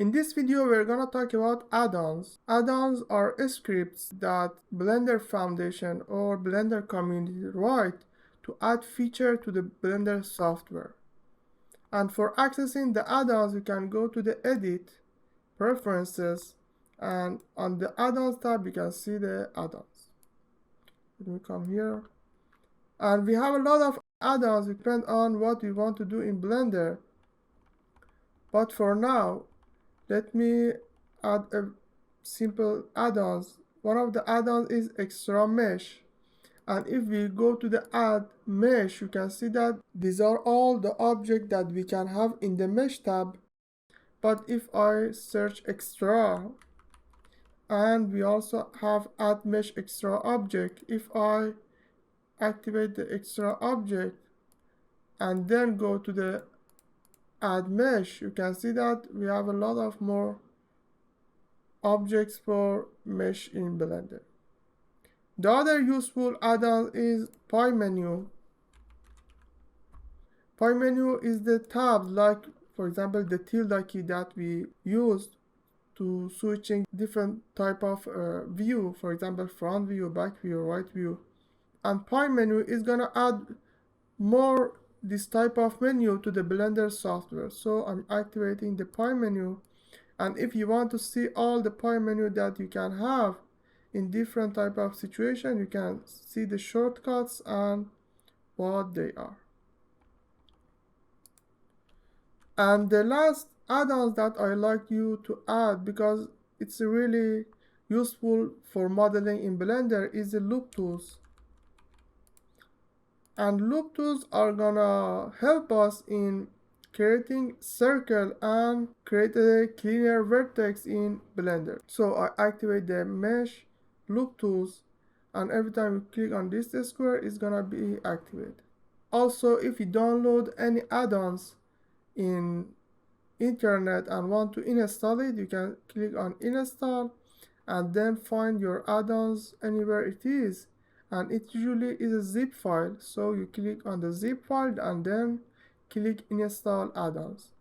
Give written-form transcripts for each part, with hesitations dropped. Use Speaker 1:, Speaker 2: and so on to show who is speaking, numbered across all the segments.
Speaker 1: In this video, we're gonna talk about add-ons. Add-ons are scripts that Blender Foundation or Blender community write to add feature to the Blender software. And for accessing the add-ons, you can go to the Edit, Preferences, and on the Add-ons tab, you can see the add-ons. Let me come here. And we have a lot of add-ons, depend on what we want to do in Blender. But for now, let me add a simple add-ons. One of the add-ons is extra mesh. And if we go to the add mesh, you can see that these are all the objects that we can have in the mesh tab. But if I search extra, and we also have add mesh extra object, if I activate the extra object and then go to the add mesh, you can see that we have a lot of more objects for mesh in Blender. The other useful add-on is pie menu. Pie menu is the tab, like for example the tilde key that we used to switching different type of view, for example front view, back view, right view. And pie menu is gonna add more this type of menu to the Blender software. So I'm activating the pie menu, and if you want to see all the pie menu that you can have in different type of situation, you can see the shortcuts and what they are. And the last add-ons that I like you to add, because it's really useful for modeling in Blender, is the loop tools. And loop tools are gonna help us in creating circle and create a cleaner vertex in Blender. So I activate the mesh loop tools, and every time you click on this square, it's gonna be activated. Also, if you download any add-ons in internet and want to install it, you can click on install and then find your add-ons anywhere it is, and it usually is a zip file. So you click on the zip file and then click install add-ons.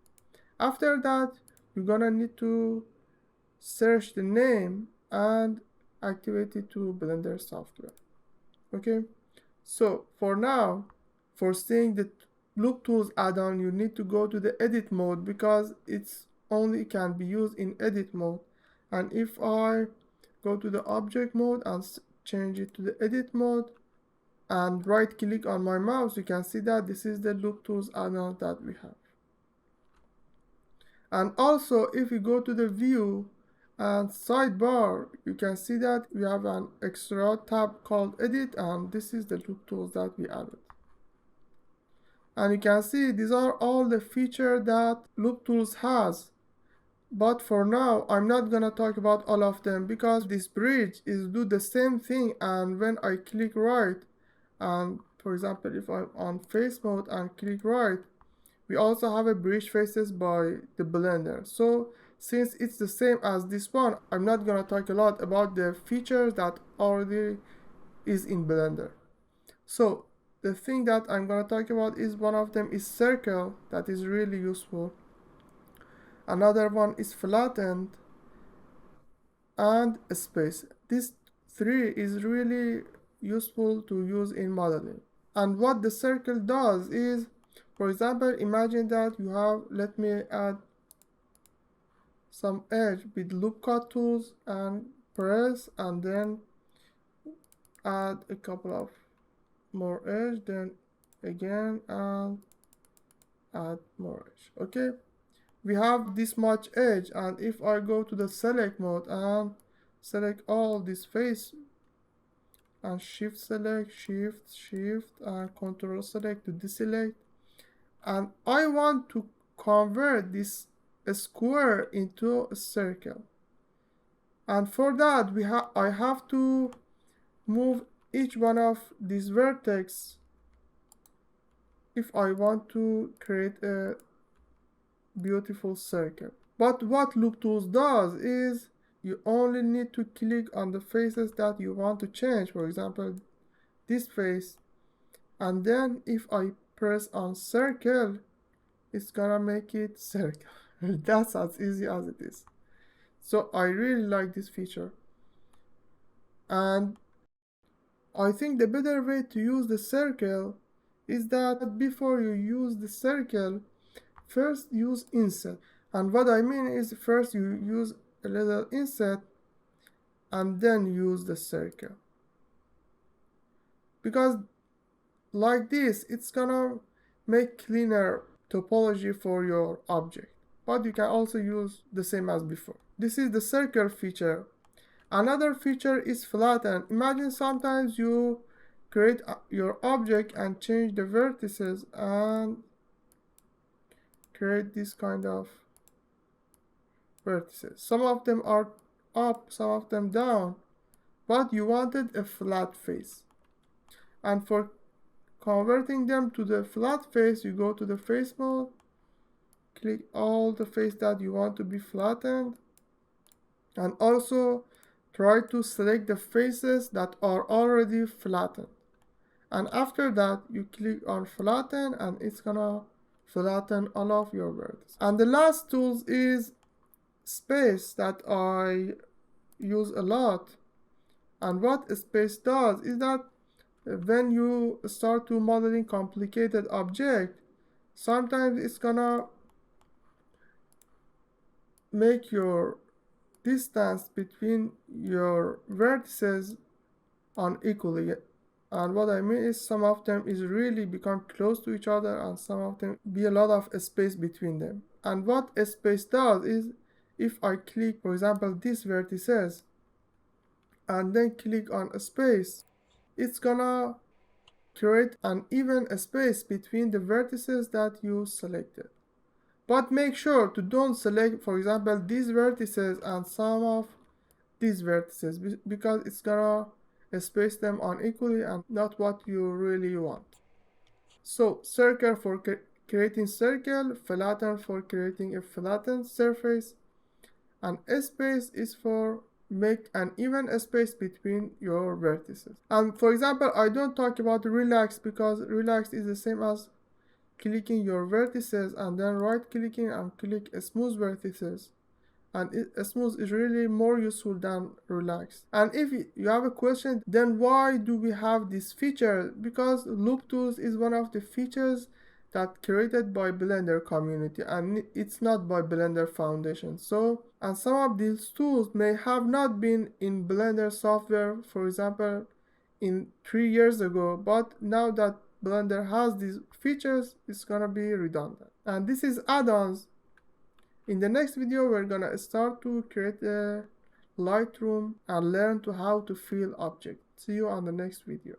Speaker 1: After that, you're gonna need to search the name and activate it to Blender software. Okay, so for now, for seeing the loop tools add-on, you need to go to the edit mode, because it's only can be used in edit mode. And if I go to the object mode and change it to the edit mode and right click on my mouse, you can see that this is the loop tools add-on that we have. And also, if you go to the view and sidebar, you can see that we have an extra tab called edit, and this is the loop tools that we added. And you can see these are all the features that loop tools has. But for now, I'm not gonna talk about all of them, because this bridge is do the same thing. And when I click right, and for example if I'm on face mode and click right, we also have a bridge faces by the Blender. So since it's the same as this one, I'm not gonna talk a lot about the features that already is in Blender. So the thing that I'm gonna talk about is one of them is circle, that is really useful. Another one is flattened and space. These three is really useful to use in modeling. And what the circle does is, for example, imagine that you have, let me add some edge with loop cut tools and press, and then add a couple of more edge, then again and add more edge. Okay, we have this much edge, and if I go to the select mode and select all this face and shift select, shift and control select to deselect, and I want to convert this square into a circle, and for that I have to move each one of these vertex if I want to create a beautiful circle. But what loop tools does is you only need to click on the faces that you want to change, for example this face, and then if I press on circle, it's gonna make it circle. That's as easy as it is. So I really like this feature. And I think the better way to use the circle is that before you use the circle, first use inset. And what I mean is first you use a little inset and then use the circle. Because like this, it's gonna make cleaner topology for your object. But you can also use the same as before. This is the circle feature. Another feature is flatten. Imagine sometimes you create your object and change the vertices and create this kind of vertices. Some of them are up, some of them down, but you wanted a flat face. And for converting them to the flat face, you go to the face mode, click all the face that you want to be flattened, and also try to select the faces that are already flattened. And after that, you click on flatten and it's gonna flatten all of your vertices. And the last tools is space that I use a lot. And what space does is that when you start to modeling complicated object, sometimes it's gonna make your distance between your vertices unequally. And what I mean is some of them is really become close to each other and some of them be a lot of space between them. And what a space does is if I click, for example, these vertices and then click on a space, it's gonna create an even space between the vertices that you selected. But make sure to don't select, for example, these vertices and some of these vertices because it's gonna space them unequally and not what you really want. So circle for creating circle, flatten for creating a flattened surface, and space is for make an even space between your vertices. And for example, I don't talk about relax because relax is the same as clicking your vertices and then right clicking and click smooth vertices. And smooth is really more useful than relax. And if you have a question, then why do we have this feature? Because loop tools is one of the features that created by Blender community and it's not by Blender Foundation. So, and some of these tools may have not been in Blender software, for example, in 3 years ago, but now that Blender has these features, it's gonna be redundant. And this is add-ons. In the next video, we're gonna start to create a Lightroom and learn to how to fill objects. See you on the next video.